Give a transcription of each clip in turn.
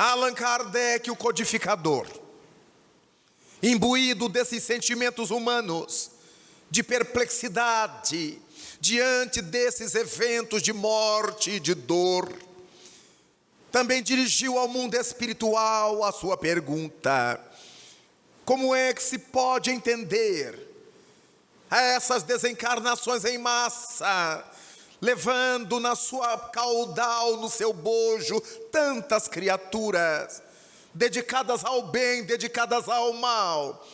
Allan Kardec, o codificador, imbuído desses sentimentos humanos, de perplexidade, diante desses eventos de morte e de dor, também dirigiu ao mundo espiritual a sua pergunta: como é que se pode entender essas desencarnações em massa, levando na sua caudal, no seu bojo, tantas criaturas, dedicadas ao bem, dedicadas ao mal,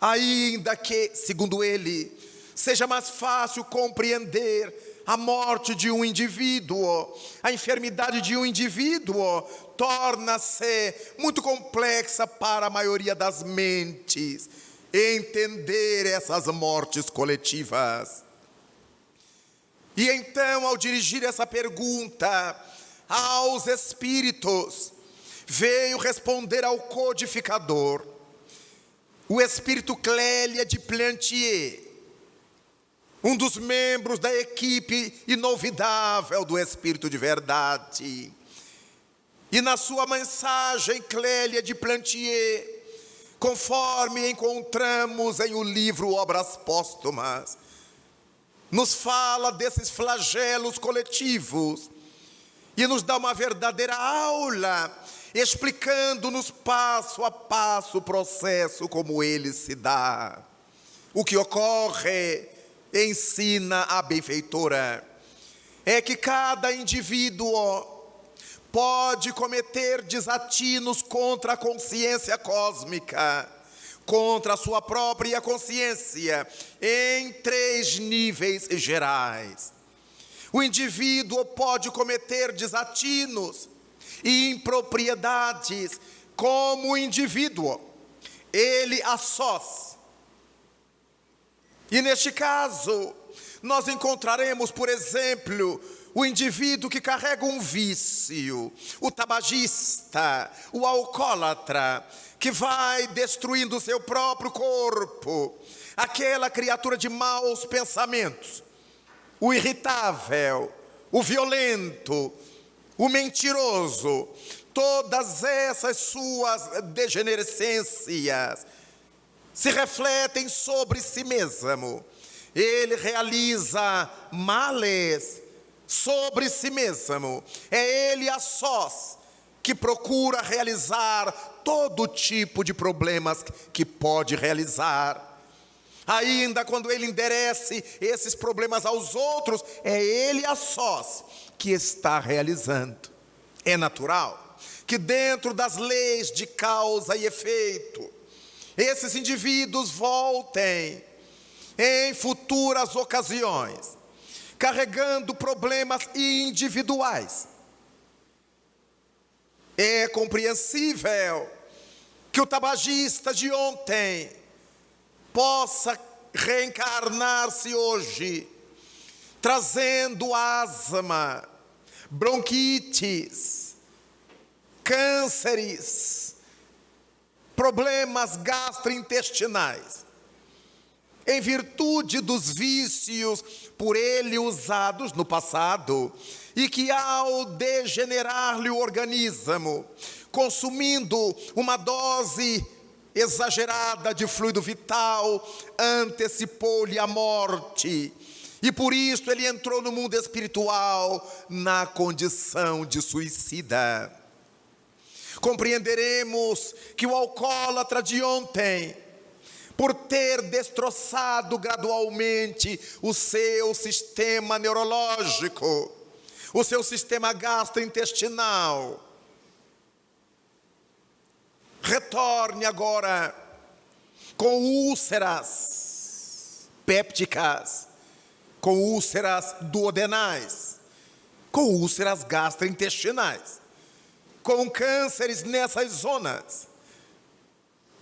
ainda que, segundo ele, seja mais fácil compreender a morte de um indivíduo, a enfermidade de um indivíduo torna-se muito complexa para a maioria das mentes entender essas mortes coletivas. E então, ao dirigir essa pergunta aos espíritos, veio responder ao codificador o espírito Clélia de Plantier, um dos membros da equipe inovidável do Espírito de Verdade. E na sua mensagem, Clélia de Plantier, conforme encontramos em o livro Obras Póstumas, nos fala desses flagelos coletivos e nos dá uma verdadeira aula, explicando-nos passo a passo o processo como ele se dá. O que ocorre, ensina a benfeitora, é que cada indivíduo pode cometer desatinos contra a consciência cósmica, contra a sua própria consciência, em 3 níveis gerais. O indivíduo pode cometer desatinos e impropriedades como indivíduo, ele a sós. E neste caso, nós encontraremos, por exemplo, o indivíduo que carrega um vício, o tabagista, o alcoólatra, que vai destruindo o seu próprio corpo, aquela criatura de maus pensamentos, o irritável, o violento, o mentiroso, todas essas suas degenerescências se refletem sobre si mesmo. Ele realiza males sobre si mesmo. É ele a sós que procura realizar todo tipo de problemas que pode realizar. Ainda quando ele enderece esses problemas aos outros, é ele a sós que está realizando. É natural que dentro das leis de causa e efeito, esses indivíduos voltem em futuras ocasiões, carregando problemas individuais. É compreensível que o tabagista de ontem possa reencarnar-se hoje, trazendo asma, bronquites, cânceres, problemas gastrointestinais, em virtude dos vícios por ele usados no passado, e que ao degenerar-lhe o organismo, consumindo uma dose exagerada de fluido vital, antecipou-lhe a morte, e por isso ele entrou no mundo espiritual na condição de suicida. Compreenderemos que o alcoólatra de ontem, por ter destroçado gradualmente o seu sistema neurológico, o seu sistema gastrointestinal, retorne agora com úlceras pépticas, com úlceras duodenais, com úlceras gastrointestinais, com cânceres nessas zonas,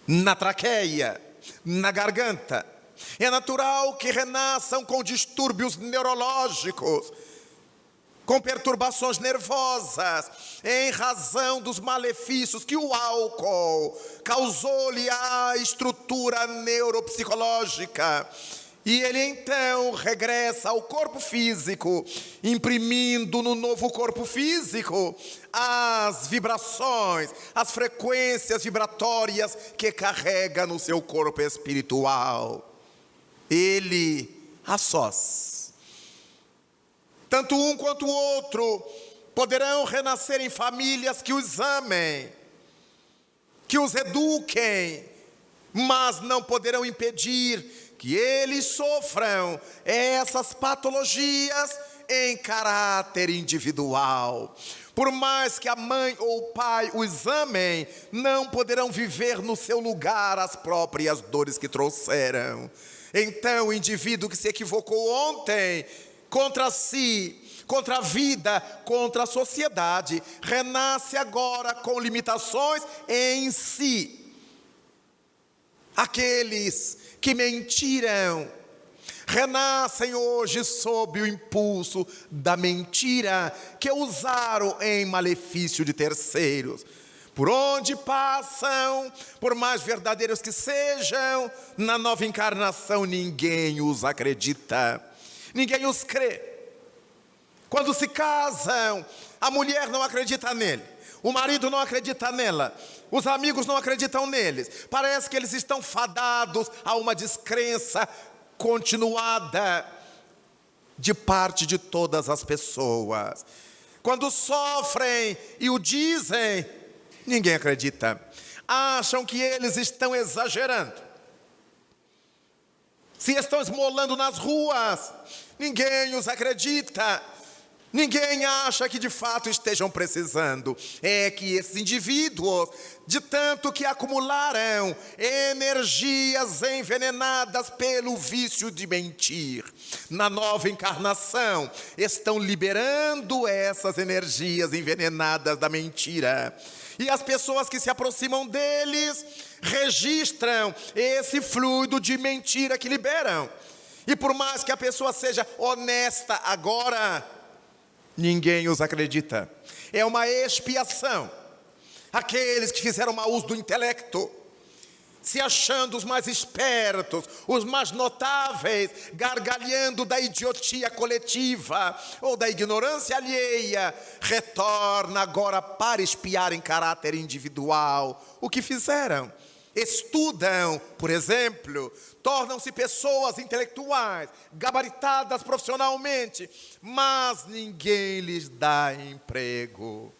na traqueia, na garganta. É natural que renasçam com distúrbios neurológicos, com perturbações nervosas, em razão dos malefícios que o álcool causou-lhe à estrutura neuropsicológica, E ele então regressa ao corpo físico, imprimindo no novo corpo físico as vibrações, as frequências vibratórias que carrega no seu corpo espiritual. Ele a sós. Tanto um quanto o outro poderão renascer em famílias que os amem, que os eduquem, mas não poderão impedir que eles sofram essas patologias em caráter individual. Por mais que a mãe ou o pai os amem, não poderão viver no seu lugar as próprias dores que trouxeram. Então o indivíduo que se equivocou ontem contra si, contra a vida, contra a sociedade, renasce agora com limitações em si. Aqueles que mentiram renascem hoje sob o impulso da mentira que usaram em malefício de terceiros. Por onde passam, por mais verdadeiros que sejam, na nova encarnação ninguém os acredita, ninguém os crê. Quando se casam, a mulher não acredita nele, o marido não acredita nela, os amigos não acreditam neles. Parece que eles estão fadados a uma descrença continuada de parte de todas as pessoas. Quando sofrem e o dizem, ninguém acredita. Acham que eles estão exagerando. Se estão esmolando nas ruas, ninguém os acredita. Ninguém acha que de fato estejam precisando. É que esses indivíduos, de tanto que acumularam energias envenenadas pelo vício de mentir, na nova encarnação, estão liberando essas energias envenenadas da mentira. E as pessoas que se aproximam deles registram esse fluido de mentira que liberam. E por mais que a pessoa seja honesta agora, ninguém os acredita. É uma expiação. Aqueles que fizeram mau uso do intelecto, se achando os mais espertos, os mais notáveis, gargalhando da idiotia coletiva ou da ignorância alheia, retorna agora para espiar em caráter individual o que fizeram. Estudam, por exemplo, tornam-se pessoas intelectuais, gabaritadas profissionalmente, mas ninguém lhes dá emprego.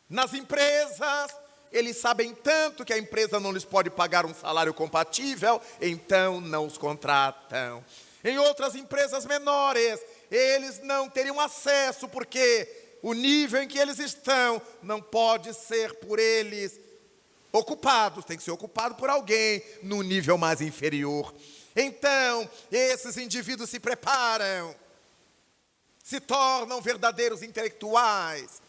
Nas empresas, eles sabem tanto que a empresa não lhes pode pagar um salário compatível, então não os contratam. Em outras empresas menores, eles não teriam acesso, porque o nível em que eles estão não pode ser por eles ocupados, tem que ser ocupado por alguém no nível mais inferior. Então, esses indivíduos se preparam, se tornam verdadeiros intelectuais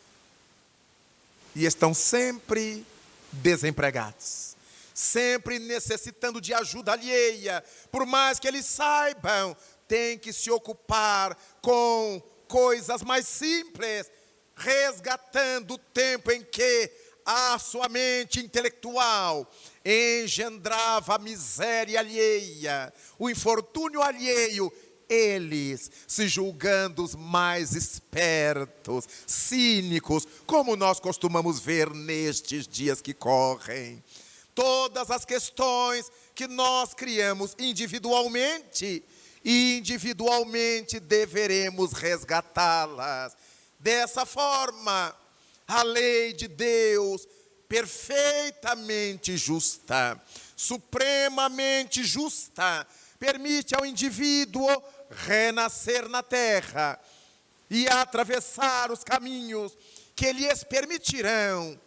e estão sempre desempregados, sempre necessitando de ajuda alheia. Por mais que eles saibam, tem que se ocupar com coisas mais simples, resgatando o tempo em que a sua mente intelectual engendrava a miséria alheia, o infortúnio alheio, eles se julgando os mais espertos, cínicos, como nós costumamos ver nestes dias que correm. Todas as questões que nós criamos individualmente, e individualmente deveremos resgatá-las. Dessa forma, a lei de Deus, perfeitamente justa, supremamente justa, permite ao indivíduo renascer na terra e atravessar os caminhos que lhes permitirão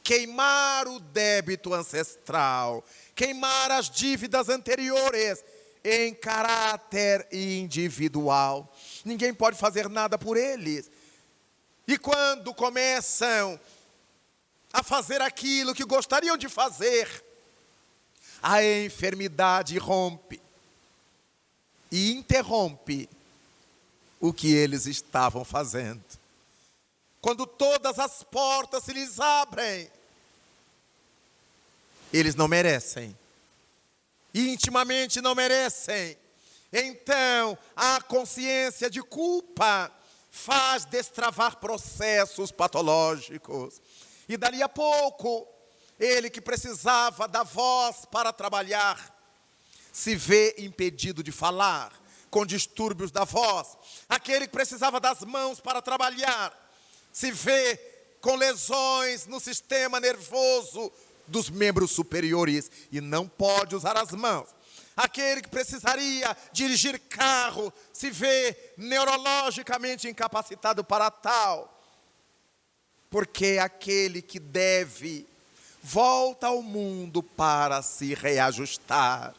queimar o débito ancestral, queimar as dívidas anteriores em caráter individual. Ninguém pode fazer nada por eles. E quando começam a fazer aquilo que gostariam de fazer, a enfermidade rompe e interrompe o que eles estavam fazendo. Quando todas as portas se lhes abrem, eles não merecem, intimamente não merecem, Então, a consciência de culpa faz destravar processos patológicos. E dali a pouco, ele que precisava da voz para trabalhar, se vê impedido de falar, com distúrbios da voz. Aquele que precisava das mãos para trabalhar, se vê com lesões no sistema nervoso dos membros superiores e não pode usar as mãos. Aquele que precisaria dirigir carro, se vê neurologicamente incapacitado para tal. Porque aquele que deve, volta ao mundo para se reajustar.